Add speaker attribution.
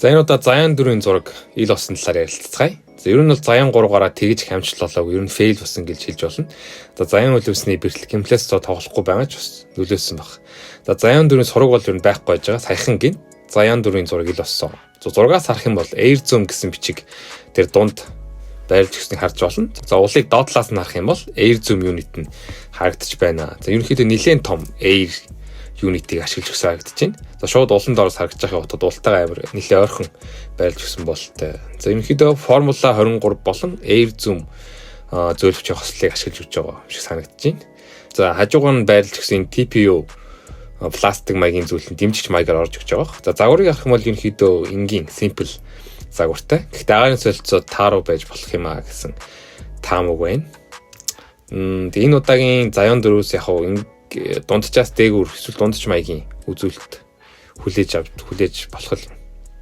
Speaker 1: За энэ удаа Zayan 4-ийн зураг ил болсон талаар ярилцгаая. За ер нь бол Zayan 3-аараа тэгж хамчлалаагүй, ер нь фейл болсон гэж хэлж болно. За Zayan үлвсний бэртэл комплексоо тоглохгүй байгаа ч бас нөлөөсөн баг. За Zayan 4-ийн сураг бол ер нь байхгүй байж байгаа. Саяхан гин Zayan 4-ийн зураг ил болсон. За зургаас харах юм бол Air Zoom гэсэн бичиг тэр дунд байрлж өгснгийг харж болно. За уулыг доотлоос нь харах юм бол Air Zoom unit нь харагдаж байна. За ерөнхийдөө нэлээд том Air unit-ийг ашиглаж өгсөн харагдаж байна. За шууд улан доороос харагдаж байгаа хотод уултайгаа амар нэлээд ойрхон байрлж өгсөн бололтой. За ерөнхийдөө Формула 23 болон Air Zoom зөөлөвчийн хослолыг ашиглаж өгч байгаа юм шиг санагдаж байна. За хажуугаар нь байрлж өгсөн TPU пластик маягийн зүйлэн дэмжигч маягаар орж өгч байгаа. За загварыг авах юм бол ерөнхийдөө энгийн simple загвартай. Гэхдээ агаарын солилцоо тааруу байж болох юм аа гэсэн таамаг байна. Тэгээ энэ удаагийн Zayan 4-өөс яг дундчаас дээгүүр эсвэл дундч маягийн үзүүлэлт хүлээж болох юм